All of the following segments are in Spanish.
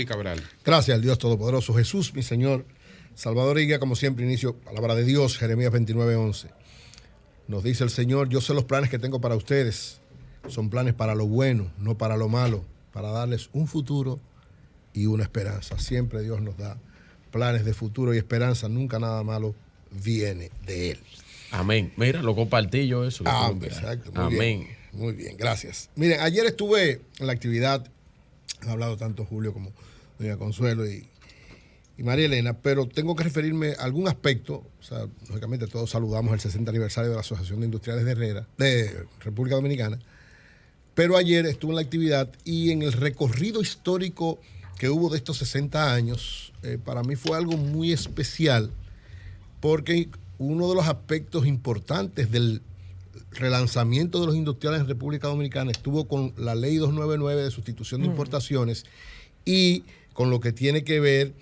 Cabral. Gracias al Dios Todopoderoso, Jesús, mi Señor, Salvador y guía, como siempre, inicio, palabra de Dios, Jeremías 29:11. Nos dice el Señor, yo sé los planes que tengo para ustedes, son planes para lo bueno, no para lo malo, para darles un futuro y una esperanza. Siempre Dios nos da planes de futuro y esperanza, nunca nada malo viene de Él. Amén. Mira, lo compartí yo eso. Exacto. Muy Amén. Bien, muy bien, gracias. Miren, ayer estuve en la actividad, han hablado tanto Julio como doña Consuelo y María Elena, pero tengo que referirme a algún aspecto. O sea, lógicamente todos saludamos el 60 aniversario de la Asociación de Industriales de Herrera, de República Dominicana, pero ayer estuve en la actividad y en el recorrido histórico que hubo de estos 60 años, para mí fue algo muy especial, porque uno de los aspectos importantes del relanzamiento de los industriales en República Dominicana estuvo con la ley 299 de sustitución de importaciones y con lo que tiene que ver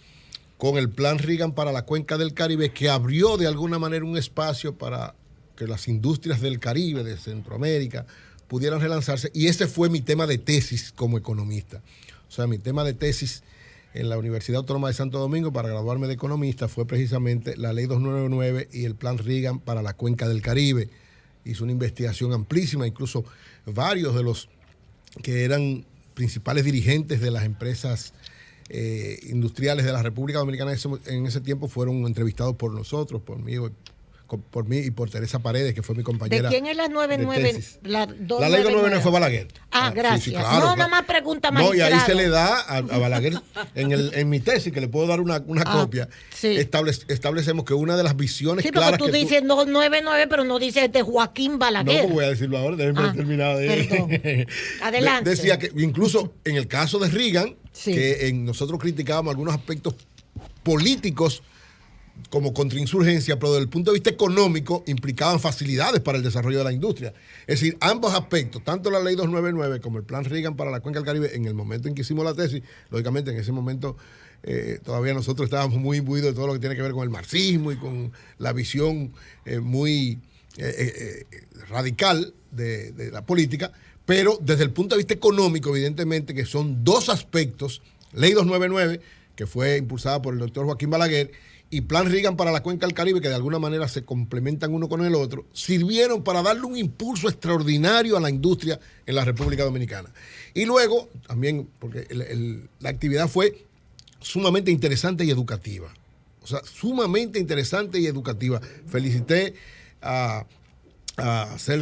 con el plan Reagan para la Cuenca del Caribe, que abrió de alguna manera un espacio para que las industrias del Caribe, de Centroamérica, pudieran relanzarse. Y ese fue mi tema de tesis como economista. O sea, mi tema de tesis en la Universidad Autónoma de Santo Domingo para graduarme de economista fue precisamente la ley 299 y el plan Reagan para la Cuenca del Caribe. Hizo una investigación amplísima, incluso varios de los que eran principales dirigentes de las empresas industriales de la República Dominicana en ese tiempo fueron entrevistados por nosotros, por mí y por Teresa Paredes, que fue mi compañera. ¿De quién es la 99? La ley 299 fue Balaguer. Gracias. Sí, claro, no, nada más pregunta más. No, y ahí se le da a Balaguer, en mi tesis, que le puedo dar una copia, sí. Establecemos que una de las visiones claras tú dices 299, pero no dices de Joaquín Balaguer. No, voy a decirlo ahora, déjenme terminar de... Adelante. Decía que incluso en el caso de Reagan, que nosotros criticábamos algunos aspectos políticos como contrainsurgencia, pero desde el punto de vista económico implicaban facilidades para el desarrollo de la industria. Es decir, ambos aspectos, tanto la ley 299 como el plan Reagan para la Cuenca del Caribe, en el momento en que hicimos la tesis, lógicamente en ese momento todavía nosotros estábamos muy imbuidos de todo lo que tiene que ver con el marxismo y con la visión muy radical de la política, pero desde el punto de vista económico, evidentemente que son dos aspectos, ley 299, que fue impulsada por el doctor Joaquín Balaguer, y plan Reagan para la Cuenca del Caribe, que de alguna manera se complementan uno con el otro, sirvieron para darle un impulso extraordinario a la industria en la República Dominicana. Y luego, también, porque la actividad fue sumamente interesante y educativa. O sea, sumamente interesante y educativa. Felicité a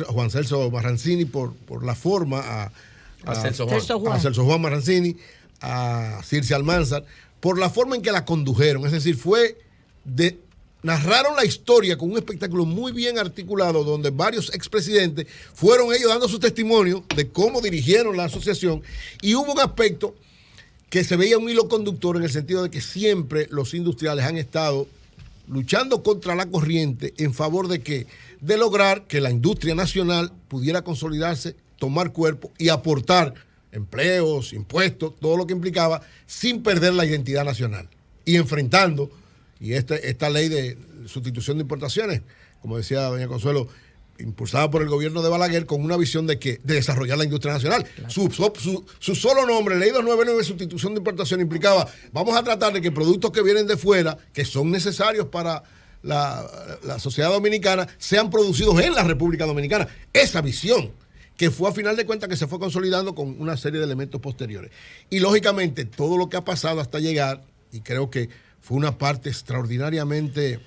Juan Celso Marrancini por la forma, a Celso Juan Marrancini, a Circe Almanzar, por la forma en que la condujeron. Es decir, narraron la historia con un espectáculo muy bien articulado, donde varios expresidentes fueron ellos dando su testimonio de cómo dirigieron la asociación, y hubo un aspecto que se veía un hilo conductor en el sentido de que siempre los industriales han estado luchando contra la corriente en favor de que de lograr que la industria nacional pudiera consolidarse, tomar cuerpo y aportar empleos, impuestos, todo lo que implicaba, sin perder la identidad nacional y enfrentando. Y esta ley de sustitución de importaciones, como decía doña Consuelo, impulsada por el gobierno de Balaguer, con una visión de desarrollar la industria nacional. Claro. Su solo nombre, ley 299 de sustitución de importación, implicaba, vamos a tratar de que productos que vienen de fuera, que son necesarios para la sociedad dominicana, sean producidos en la República Dominicana. Esa visión, que fue a final de cuentas que se fue consolidando con una serie de elementos posteriores. Y lógicamente todo lo que ha pasado hasta llegar, y creo que fue una parte extraordinariamente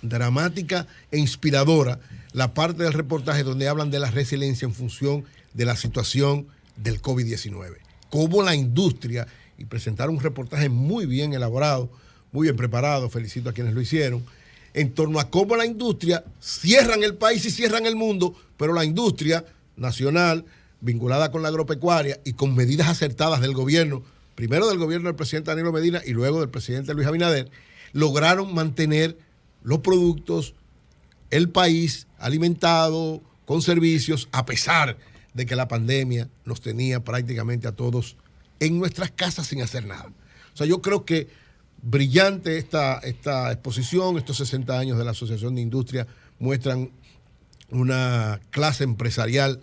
dramática e inspiradora, la parte del reportaje donde hablan de la resiliencia en función de la situación del COVID-19. Cómo la industria, y presentaron un reportaje muy bien elaborado, muy bien preparado, felicito a quienes lo hicieron, en torno a cómo la industria cierran el país y cierran el mundo, pero la industria nacional, vinculada con la agropecuaria y con medidas acertadas del gobierno, primero del gobierno del presidente Danilo Medina y luego del presidente Luis Abinader, lograron mantener los productos, el país alimentado, con servicios, a pesar de que la pandemia nos tenía prácticamente a todos en nuestras casas sin hacer nada. O sea, yo creo que brillante esta exposición, estos 60 años de la Asociación de Industria muestran una clase empresarial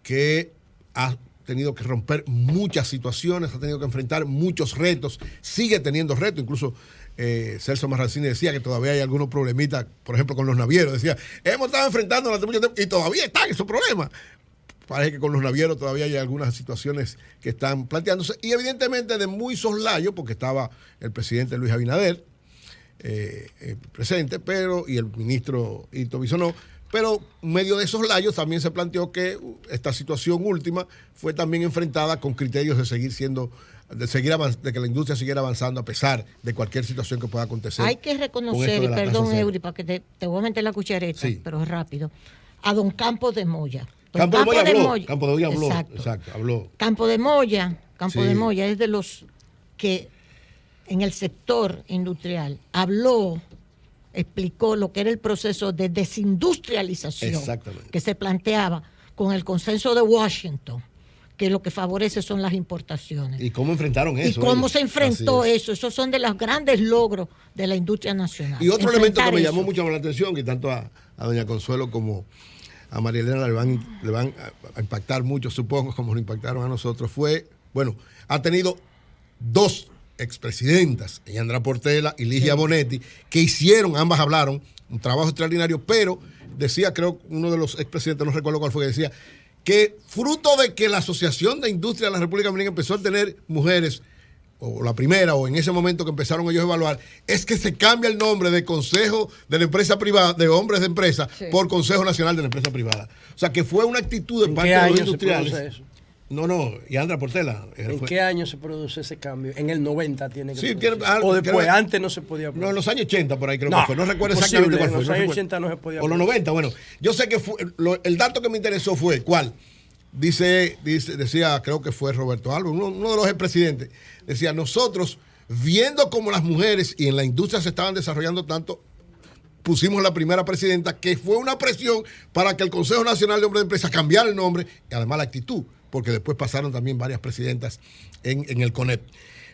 que ha tenido que romper muchas situaciones, ha tenido que enfrentar muchos retos, sigue teniendo retos, incluso Celso Marrancini decía que todavía hay algunos problemitas, por ejemplo con los navieros, decía, hemos estado enfrentando durante mucho tiempo y todavía están esos problemas. Parece que con los navieros todavía hay algunas situaciones que están planteándose y evidentemente de muy soslayo, porque estaba el presidente Luis Abinader presente, y el ministro Ito Bisonó, pero medio de esos layos también se planteó que esta situación última fue también enfrentada con criterios de seguir siendo, de que la industria siguiera avanzando a pesar de cualquier situación que pueda acontecer. Hay que reconocer, y perdón Eury, para que te voy a meter la cuchareta, sí, pero es rápido, a don Campos de Moya. Campo de Moya habló. Exacto, habló. Campo de Moya es de los que en el sector industrial habló, explicó lo que era el proceso de desindustrialización que se planteaba con el consenso de Washington, que lo que favorece son las importaciones. ¿Y cómo enfrentaron eso? ¿Y cómo se enfrentó eso? Esos son de los grandes logros de la industria nacional. Y otro elemento que me llamó mucho la atención, que tanto a doña Consuelo como a María Elena le van a impactar mucho, supongo, como nos impactaron a nosotros, ha tenido dos expresidentas, Yandra Portela y Ligia Bonetti, que ambas hablaron, un trabajo extraordinario, pero decía, creo, uno de los expresidentes, no recuerdo cuál fue, que decía que fruto de que la Asociación de Industria de la República Dominicana empezó a tener mujeres, o la primera, o en ese momento que empezaron ellos a evaluar, es que se cambia el nombre de Consejo de la Empresa Privada, de Hombres de Empresa, por Consejo Nacional de la Empresa Privada. O sea, que fue una actitud de parte de los industriales. ¿En qué año se produce eso? No, Yandra Portela. ¿En qué año se produce ese cambio? En el 90 tiene que ser. O después, antes no se podía producir. No, en los años 80 por ahí creo que fue. No recuerdo exactamente cuál fue. En los años 80 no se podía producir. O los 90, bueno. Yo sé que el dato que me interesó fue, ¿cuál? Decía, creo que fue Roberto Alba, uno de los expresidentes, decía, nosotros, viendo cómo las mujeres y en la industria se estaban desarrollando tanto, pusimos la primera presidenta, que fue una presión para que el Consejo Nacional de Hombres de Empresa cambiara el nombre y además la actitud, porque después pasaron también varias presidentas en el CONEP.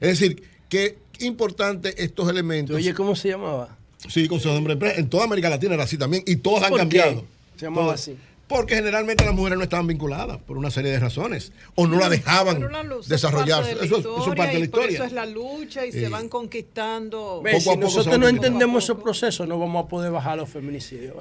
Es decir, que importante estos elementos. Oye, ¿cómo se llamaba? Sí, Consejo de Hombres de Empresa. En toda América Latina era así también y todos han cambiado. Se llamaba así. Porque generalmente las mujeres no estaban vinculadas por una serie de razones o no la dejaban desarrollarse. Eso es parte de la historia. Eso es la lucha y se van conquistando. Si nosotros no entendemos esos procesos, no vamos a poder bajar los feminicidios.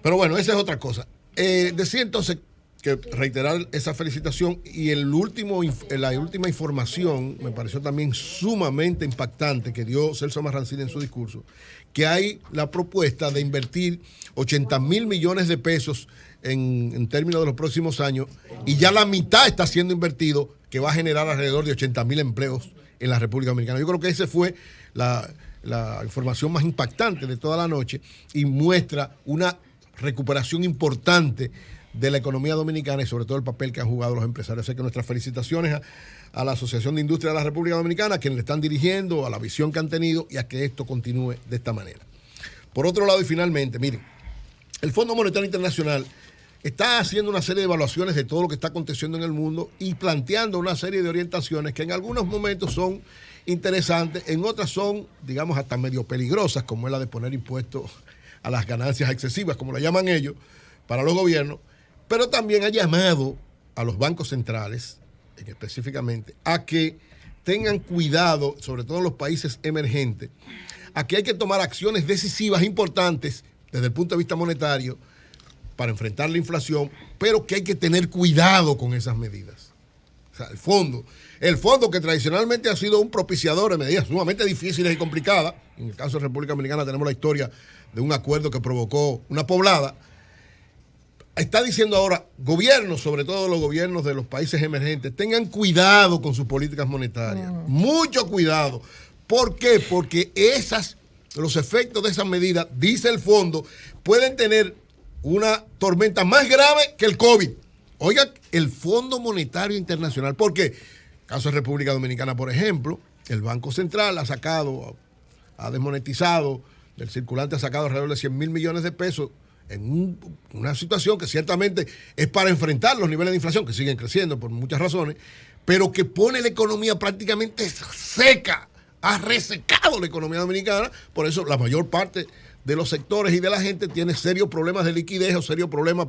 Pero bueno, esa es otra cosa. Decía entonces que reiterar esa felicitación y la última información me pareció también sumamente impactante que dio Celso Marrancini en su discurso, que hay la propuesta de invertir 80,000 millones de pesos en términos de los próximos años y ya la mitad está siendo invertido, que va a generar alrededor de 80,000 empleos en la República Dominicana. Yo creo que esa fue la información más impactante de toda la noche y muestra una recuperación importante de la economía dominicana y sobre todo el papel que han jugado los empresarios. Así que nuestras felicitaciones a la Asociación de Industria de la República Dominicana, a quienes le están dirigiendo, a la visión que han tenido y a que esto continúe de esta manera. Por otro lado, y finalmente, miren, el Fondo Monetario Internacional está haciendo una serie de evaluaciones de todo lo que está aconteciendo en el mundo y planteando una serie de orientaciones que en algunos momentos son interesantes, en otras son, digamos, hasta medio peligrosas, como es la de poner impuestos a las ganancias excesivas, como la llaman ellos, para los gobiernos, pero también ha llamado a los bancos centrales, específicamente, a que tengan cuidado, sobre todo en los países emergentes, a que hay que tomar acciones decisivas, importantes, desde el punto de vista monetario, para enfrentar la inflación, pero que hay que tener cuidado con esas medidas. O sea, el fondo que tradicionalmente ha sido un propiciador de medidas sumamente difíciles y complicadas, en el caso de República Dominicana tenemos la historia de un acuerdo que provocó una poblada, está diciendo ahora, gobiernos, sobre todo los gobiernos de los países emergentes, tengan cuidado con sus políticas monetarias, mucho cuidado. ¿Por qué? Porque los efectos de esas medidas, dice el fondo, pueden tener una tormenta más grave que el COVID. Oiga, el Fondo Monetario Internacional. ¿Por qué? Caso de República Dominicana, por ejemplo, el Banco Central ha desmonetizado, del circulante ha sacado alrededor de 100,000 millones de pesos en una situación que ciertamente es para enfrentar los niveles de inflación, que siguen creciendo por muchas razones, pero que pone la economía prácticamente seca, ha resecado la economía dominicana. Por eso la mayor parte de los sectores y de la gente tiene serios problemas de liquidez o serios problemas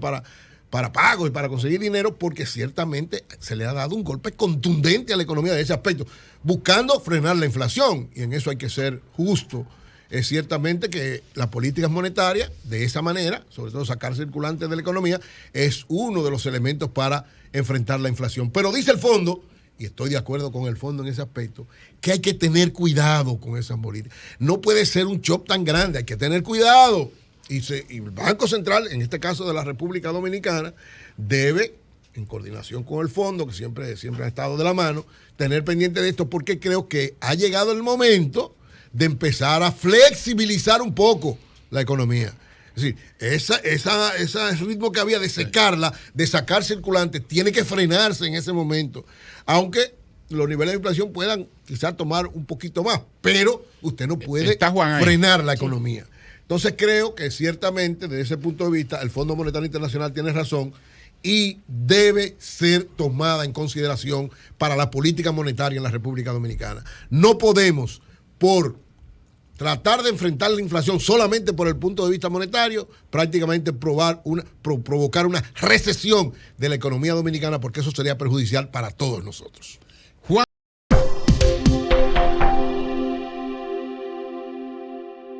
para pagos y para conseguir dinero, porque ciertamente se le ha dado un golpe contundente a la economía de ese aspecto, buscando frenar la inflación, y en eso hay que ser justo. Es ciertamente que las políticas monetarias, de esa manera, sobre todo sacar circulantes de la economía, es uno de los elementos para enfrentar la inflación. Pero dice el fondo, y estoy de acuerdo con el fondo en ese aspecto, que hay que tener cuidado con esas políticas. No puede ser un shock tan grande, hay que tener cuidado. Y el Banco Central, en este caso de la República Dominicana, debe, en coordinación con el fondo, que siempre ha estado de la mano, tener pendiente de esto, porque creo que ha llegado el momento de empezar a flexibilizar un poco la economía. Es decir, ese ritmo que había de secarla, de sacar circulantes, tiene que frenarse en ese momento. Aunque los niveles de inflación puedan quizás tomar un poquito más, pero usted no puede frenar la economía. Entonces creo que ciertamente desde ese punto de vista el Fondo Monetario Internacional tiene razón y debe ser tomada en consideración para la política monetaria en la República Dominicana. No podemos, por tratar de enfrentar la inflación solamente por el punto de vista monetario, prácticamente provocar una recesión de la economía dominicana, porque eso sería perjudicial para todos nosotros.